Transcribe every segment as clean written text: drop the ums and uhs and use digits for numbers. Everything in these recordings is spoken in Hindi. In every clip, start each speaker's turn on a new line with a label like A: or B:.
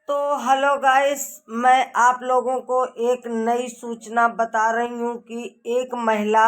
A: तो हेलो गाइस, मैं आप लोगों को एक नई सूचना बता रही हूँ कि एक महिला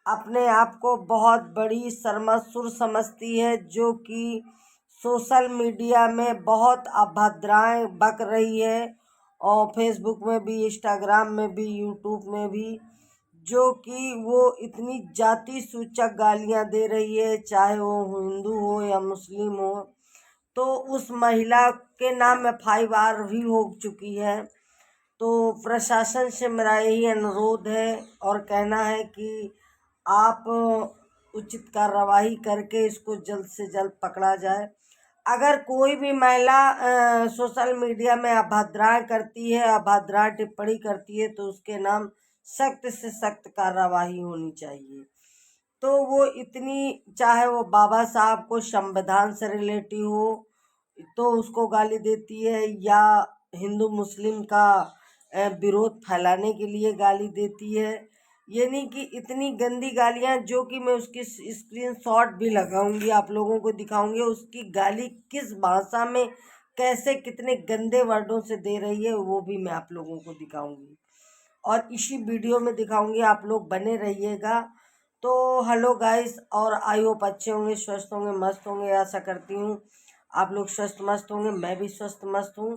A: अपने आप को बहुत बड़ी शर्मासुर समझती है, जो कि सोशल मीडिया में बहुत अभद्राएं बक रही है और फेसबुक में भी, इंस्टाग्राम में भी, यूट्यूब में भी, जो कि वो इतनी जाति सूचक गालियां दे रही है, चाहे वो हिंदू हो या मुस्लिम हो। तो उस महिला के नाम FIR भी हो चुकी है। तो प्रशासन से मेरा यही अनुरोध है और कहना है कि आप उचित कार्रवाई करके इसको जल्द से जल्द पकड़ा जाए। अगर कोई भी महिला सोशल मीडिया में अभद्राएं करती है, अभद्रा टिप्पणी करती है, तो उसके नाम सख्त से सख्त कार्रवाई होनी चाहिए। तो वो इतनी, चाहे वो बाबा साहब को संविधान से रिलेटिव हो तो उसको गाली देती है, या हिंदू मुस्लिम का विरोध फैलाने के लिए गाली देती है। यानी कि इतनी गंदी गालियां, जो कि मैं उसकी स्क्रीनशॉट भी लगाऊंगी, आप लोगों को दिखाऊंगी उसकी गाली किस भाषा में, कैसे, कितने गंदे वर्डों से दे रही है, वो भी मैं आप लोगों को दिखाऊंगी और इसी वीडियो में दिखाऊंगी। आप लोग बने रहिएगा। तो हेलो गाइस, और आई होप अच्छे होंगे, स्वस्थ होंगे, मस्त होंगे। आशा करती हूँ आप लोग स्वस्थ मस्त होंगे, मैं भी स्वस्थ मस्त हूँ।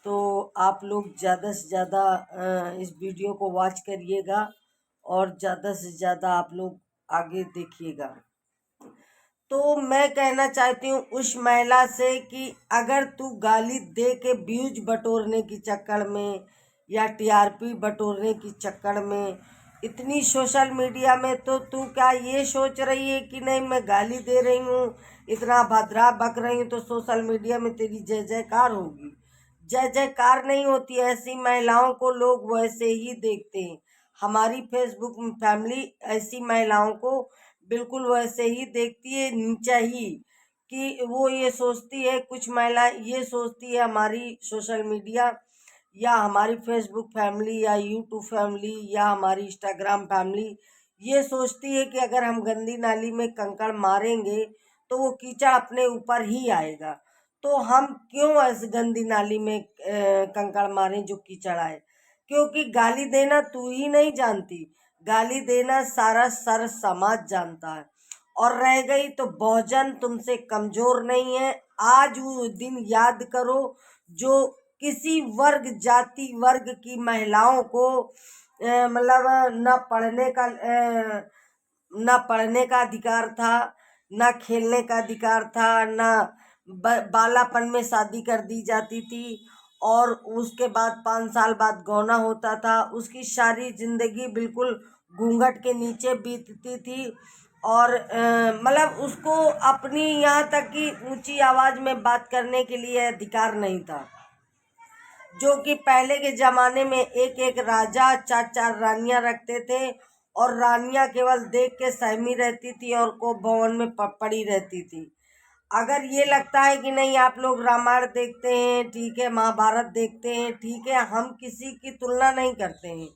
A: तो आप लोग ज़्यादा से ज़्यादा इस वीडियो को वॉच करिएगा और ज़्यादा से ज़्यादा आप लोग आगे देखिएगा। तो मैं कहना चाहती हूँ उस महिला से कि अगर तू गाली दे के व्यूज बटोरने की चक्कर में या TRP बटोरने की चक्कर में इतनी सोशल मीडिया में, तो तू क्या ये सोच रही है कि नहीं, मैं गाली दे रही हूँ, इतना भद्रा बक रही हूँ, तो सोशल मीडिया में तेरी जय जयकार होगी? जय जयकार नहीं होती। ऐसी महिलाओं को लोग वैसे ही देखते हैं। हमारी फेसबुक फैमिली ऐसी महिलाओं को बिल्कुल वैसे ही देखती है, नीचा ही। कि वो ये सोचती है, कुछ महिला ये सोचती है, हमारी सोशल मीडिया या हमारी फेसबुक फैमिली या यूट्यूब फैमिली या हमारी इंस्टाग्राम फैमिली ये सोचती है कि अगर हम गंदी नाली में कंकड़ मारेंगे तो वो कीचड़ अपने ऊपर ही आएगा। तो हम क्यों ऐसे गंदी नाली में कंकड़ मारें जो कीचड़ आए? क्योंकि गाली देना तू ही नहीं जानती, गाली देना सारा सर समाज जानता है। और रह गई तो बहुजन तुमसे कमजोर नहीं है। आज वो दिन याद करो जो किसी वर्ग, जाति वर्ग की महिलाओं को मतलब न पढ़ने का अधिकार था, न खेलने का अधिकार था, न बालापन में शादी कर दी जाती थी, और उसके बाद 5 साल बाद गौना होता था। उसकी सारी जिंदगी बिल्कुल घूंघट के नीचे बीतती थी, और मतलब उसको अपनी, यहाँ तक कि ऊंची आवाज में बात करने के लिए अधिकार नहीं था। जो कि पहले के जमाने में एक एक राजा 4 4 रानियां रखते थे, और रानियां केवल देख के सहमी रहती थी और को भवन में पड़ी रहती थी। अगर ये लगता है कि नहीं, आप लोग रामायण देखते हैं ठीक है, महाभारत देखते हैं ठीक है, हम किसी की तुलना नहीं करते हैं,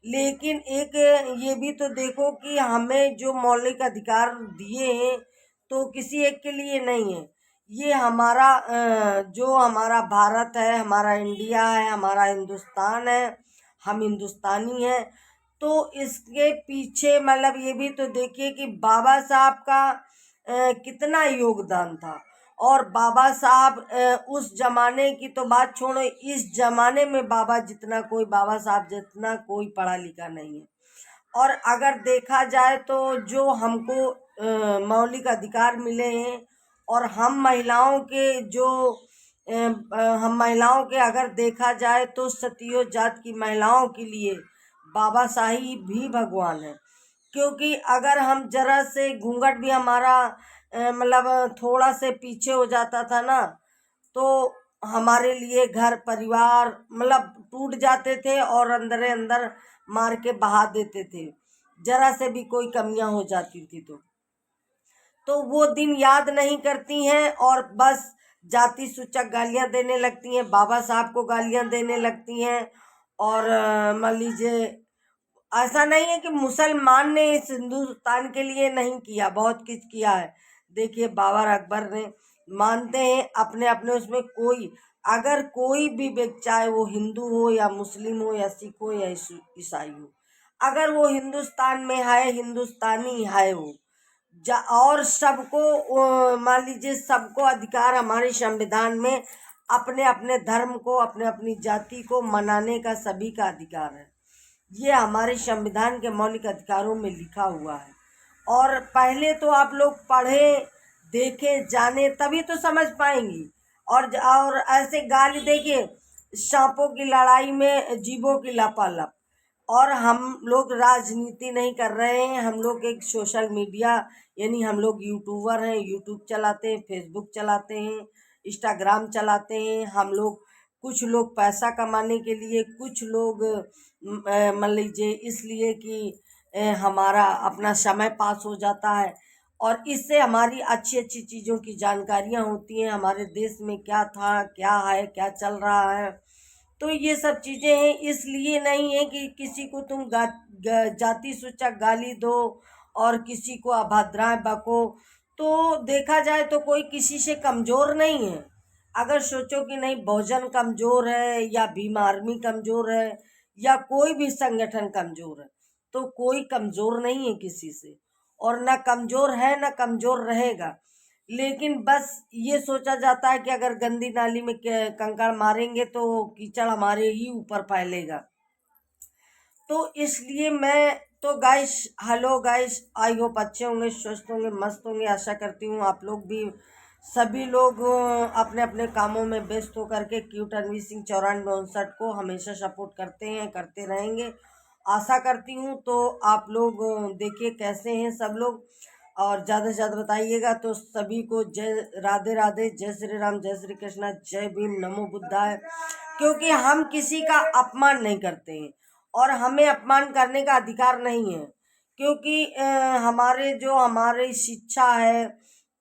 A: लेकिन एक ये भी तो देखो कि हमें जो मौलिक अधिकार दिए हैं तो किसी एक के लिए नहीं है। ये हमारा जो हमारा भारत है, हमारा इंडिया है, हमारा हिंदुस्तान है, हम हिंदुस्तानी हैं। तो इसके पीछे मतलब ये भी तो देखिए कि बाबा साहब का कितना योगदान था। और बाबा साहब उस जमाने की तो बात छोड़ो, इस जमाने में बाबा साहब जितना कोई पढ़ा लिखा नहीं है। और अगर देखा जाए तो जो हमको मौलिक अधिकार मिले हैं, और हम महिलाओं के जो हम महिलाओं के अगर देखा जाए तो सतियो जात की महिलाओं के लिए बाबा साहिब भी भगवान है। क्योंकि अगर हम जरा से घूंघट भी हमारा मतलब थोड़ा से पीछे हो जाता था ना, तो हमारे लिए घर परिवार मतलब टूट जाते थे और अंदर अंदर मार के बहा देते थे, जरा से भी कोई कमियां हो जाती थी तो वो दिन याद नहीं करती हैं, और बस जाति सूचक गालियां देने लगती हैं, बाबा साहब को गालियां देने लगती हैं। और मान लीजिए, ऐसा नहीं है कि मुसलमान ने इस हिंदुस्तान के लिए नहीं किया, बहुत कुछ किया है। देखिए बाबर अकबर ने, मानते हैं अपने अपने उसमें, कोई अगर कोई भी व्यक्ति, चाहे वो हिंदू हो या मुस्लिम हो या सिख हो या ईसाई हो, अगर वो हिंदुस्तान में है, हिंदुस्तानी है वो, और सबको मान लीजिए सबको अधिकार हमारे संविधान में अपने अपने धर्म को, अपने अपनी जाति को मनाने का सभी का अधिकार है। ये हमारे संविधान के मौलिक अधिकारों में लिखा हुआ है। और पहले तो आप लोग पढ़े, देखे, जाने, तभी तो समझ पाएंगी। और ऐसे गाली देखिए, सांपों की लड़ाई में जीवों की लपालप। और हम लोग राजनीति नहीं कर रहे हैं, हम लोग एक सोशल मीडिया, यानी हम लोग यूट्यूबर हैं, यूट्यूब चलाते हैं, फेसबुक चलाते हैं, इंस्टाग्राम चलाते हैं। हम लोग, कुछ लोग पैसा कमाने के लिए, कुछ लोग मान लीजिए इसलिए कि हमारा अपना समय पास हो जाता है, और इससे हमारी अच्छी अच्छी चीज़ों की जानकारियाँ होती हैं, हमारे देश में क्या था, क्या है, क्या चल रहा है। तो ये सब चीज़ें हैं, इसलिए नहीं है कि किसी को तुम जाति सूचक गाली दो और किसी को अभद्राएं बको। तो देखा जाए तो कोई किसी से कमज़ोर नहीं है। अगर सोचो कि नहीं बहुजन कमज़ोर है या भीम आर्मी कमज़ोर है या कोई भी संगठन कमज़ोर है, तो कोई कमज़ोर नहीं है किसी से, और ना कमज़ोर है ना कमज़ोर रहेगा। लेकिन बस ये सोचा जाता है कि अगर गंदी नाली में कंकड़ मारेंगे तो कीचड़ हमारे ही ऊपर फैलेगा। तो इसलिए मैं तो guys, hello guys, I hope अच्छे होंगे, स्वस्थ होंगे, मस्त होंगे। आशा करती हूँ आप लोग भी, सभी लोग अपने अपने कामों में व्यस्त होकर के क्यूट रणवीर सिंह 9459 को हमेशा सपोर्ट करते हैं, करते रहेंगे, आशा करती हूँ। तो आप लोग देखिए कैसे हैं सब लोग, और ज़्यादा से ज़्यादा बताइएगा। तो सभी को जय राधे राधे, जय श्री राम, जय श्री कृष्णा, जय भीम, नमो बुद्धाय। क्योंकि हम किसी का अपमान नहीं करते हैं और हमें अपमान करने का अधिकार नहीं है। क्योंकि हमारे जो हमारी शिक्षा है,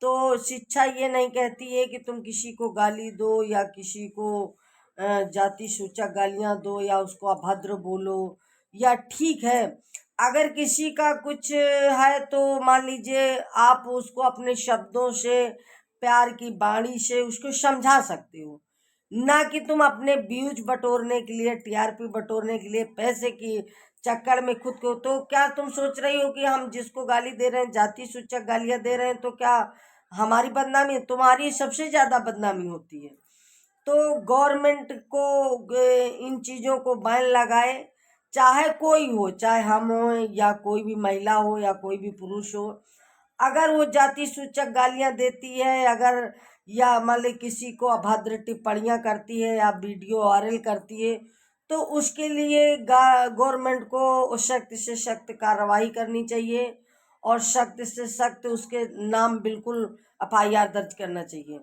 A: तो शिक्षा ये नहीं कहती है कि तुम किसी को गाली दो या किसी को जाति सूचक गालियां दो या उसको अभद्र बोलो। या ठीक है, अगर किसी का कुछ है तो मान लीजिए आप उसको अपने शब्दों से, प्यार की वाणी से उसको समझा सकते हो, ना कि तुम अपने व्यूज बटोरने के लिए, टीआरपी बटोरने के लिए, पैसे की चक्कर में खुद को। तो क्या तुम सोच रही हो कि हम जिसको गाली दे रहे हैं, जाति सूचक गालियां दे रहे हैं, तो क्या हमारी बदनामी? तुम्हारी सबसे ज्यादा बदनामी होती है। तो गवर्नमेंट को इन चीज़ों को बैन लगाए, चाहे कोई हो, चाहे हम हो या कोई भी महिला हो या कोई भी पुरुष हो। अगर वो जाति सूचक गालियां देती है, अगर या मान ली किसी को अभद्र टिप्पणियां करती है या वीडियो वायरल करती है, तो उसके लिए गवर्नमेंट को सख्त से सख्त कार्रवाई करनी चाहिए और सख्त से सख्त उसके नाम बिल्कुल एफआईआर दर्ज करना चाहिए,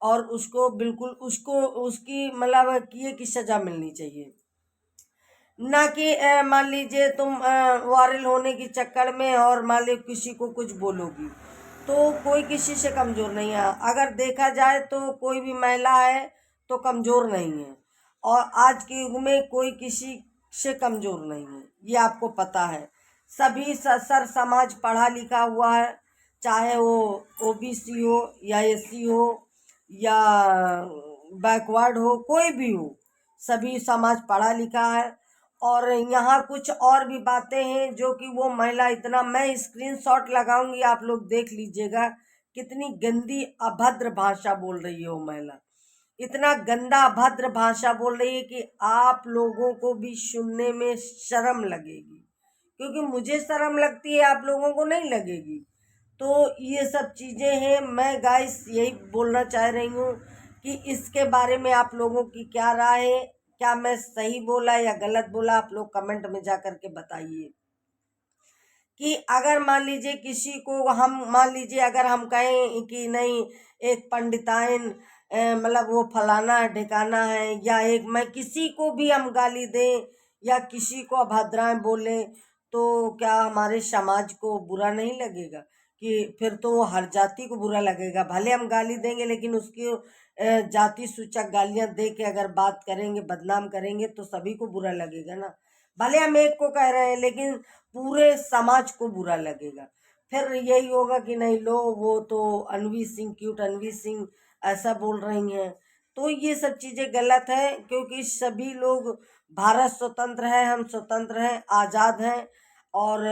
A: और उसको बिल्कुल उसको उसकी मतलब किए की सजा मिलनी चाहिए। ना कि मान लीजिए तुम वायरल होने के चक्कर में और मान ली किसी को कुछ बोलोगी, तो कोई किसी से कमज़ोर नहीं है। अगर देखा जाए तो कोई भी महिला है तो कमज़ोर नहीं है, और आज के युग में कोई किसी से कमज़ोर नहीं है, ये आपको पता है। सभी सर समाज पढ़ा लिखा हुआ है, चाहे वो ओबीसी हो या एससी हो या बैकवर्ड हो, कोई भी हो, सभी समाज पढ़ा लिखा है। और यहाँ कुछ और भी बातें हैं जो कि वो महिला इतना, मैं स्क्रीनशॉट लगाऊंगी, आप लोग देख लीजिएगा कितनी गंदी अभद्र भाषा बोल रही है वो महिला। इतना गंदा अभद्र भाषा बोल रही है कि आप लोगों को भी सुनने में शर्म लगेगी, क्योंकि मुझे शर्म लगती है, आप लोगों को नहीं लगेगी। तो ये सब चीज़ें हैं। मैं गाइस यही बोलना चाह रही हूँ कि इसके बारे में आप लोगों की क्या राय है, क्या मैं सही बोला या गलत बोला, आप लोग कमेंट में जा कर के बताइए। कि अगर मान लीजिए किसी को हम, मान लीजिए अगर हम कहें कि नहीं एक पंडिताइन मतलब वो फलाना है ढिकाना है, या एक मैं किसी को भी हम गाली दें या किसी को अभद्राएं बोलें, तो क्या हमारे समाज को बुरा नहीं लगेगा? कि फिर तो वो हर जाति को बुरा लगेगा। भले हम गाली देंगे लेकिन उसकी जाति सूचक गालियां दे के अगर बात करेंगे, बदनाम करेंगे, तो सभी को बुरा लगेगा ना। भले हम एक को कह रहे हैं लेकिन पूरे समाज को बुरा लगेगा। फिर यही होगा कि नहीं लो वो तो अनवी सिंह, क्यूट अनवी सिंह ऐसा बोल रही हैं। तो ये सब चीज़ें गलत है, क्योंकि सभी लोग, भारत स्वतंत्र है, हम स्वतंत्र हैं, आज़ाद हैं, और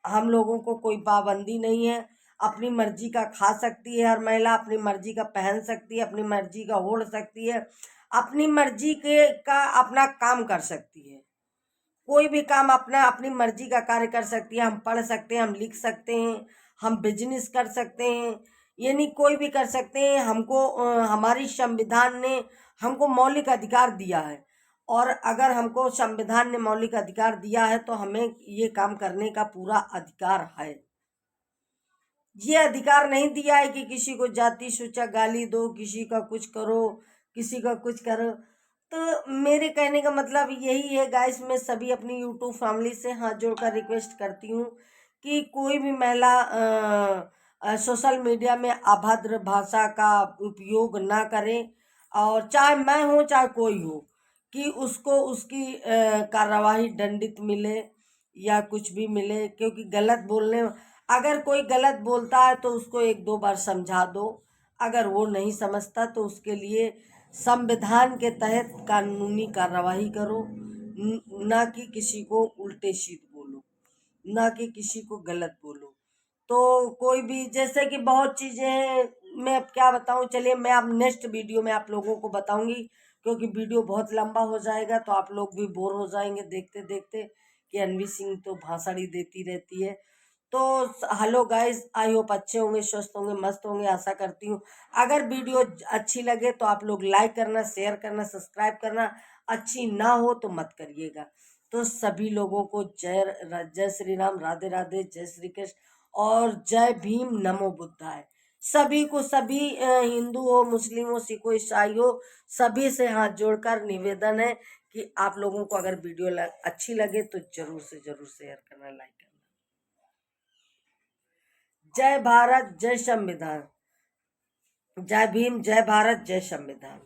A: हम लोगों को कोई पाबंदी नहीं है। अपनी मर्जी का खा सकती है हर महिला, अपनी मर्जी का पहन सकती है, अपनी मर्जी का ओढ़ सकती है, अपनी मर्जी के का अपना काम कर सकती है। कोई भी काम अपना अपनी मर्जी का कार्य कर सकती है। हम पढ़ सकते हैं, हम लिख सकते हैं, हम बिजनेस कर सकते हैं, यानी कोई भी कर सकते हैं। हमको हमारी संविधान ने हमको मौलिक अधिकार दिया है, और अगर हमको संविधान ने मौलिक अधिकार दिया है तो हमें ये काम करने का पूरा अधिकार है। ये अधिकार नहीं दिया है कि किसी को जाति सूचक गाली दो, किसी का कुछ करो, किसी का कुछ करो। तो मेरे कहने का मतलब यही है गाइस, मैं सभी अपनी यूट्यूब फैमिली से हाथ जोड़कर रिक्वेस्ट करती हूँ कि कोई भी महिला सोशल मीडिया में अभद्र भाषा का उपयोग ना करे, और चाहे मैं हूँ चाहे कोई हो, कि उसको उसकी कार्यवाही दंडित मिले या कुछ भी मिले। क्योंकि गलत बोलने, अगर कोई गलत बोलता है तो उसको एक दो बार समझा दो, अगर वो नहीं समझता तो उसके लिए संविधान के तहत कानूनी कार्यवाही करो, ना कि किसी को उल्टे सीध बोलो, ना कि किसी को गलत बोलो। तो कोई भी, जैसे कि बहुत चीज़ें हैं, मैं अब क्या बताऊं, चलिए मैं अब नेक्स्ट वीडियो में आप लोगों को बताऊंगी, क्योंकि वीडियो बहुत लंबा हो जाएगा तो आप लोग भी बोर हो जाएंगे देखते देखते कि अनवी सिंह तो भाषण ही देती रहती है। तो हेलो गाइस, आई होप अच्छे होंगे, स्वस्थ होंगे, मस्त होंगे, आशा करती हूँ। अगर वीडियो अच्छी लगे तो आप लोग लाइक करना, शेयर करना, सब्सक्राइब करना। अच्छी ना हो तो मत करिएगा। तो सभी लोगों को जय श्री राम, राधे राधे, जय श्री कृष्ण, और जय भीम, नमो बुद्धाय। सभी को, सभी हिंदू हो, मुस्लिम हो, सिख हो, ईसाई हो, सभी से हाथ जोड़कर निवेदन है कि आप लोगों को अगर वीडियो अच्छी लगे तो जरूर से जरूर शेयर करना, लाइक करना। जय भारत, जय संविधान। जय भीम, जय भारत, जय संविधान।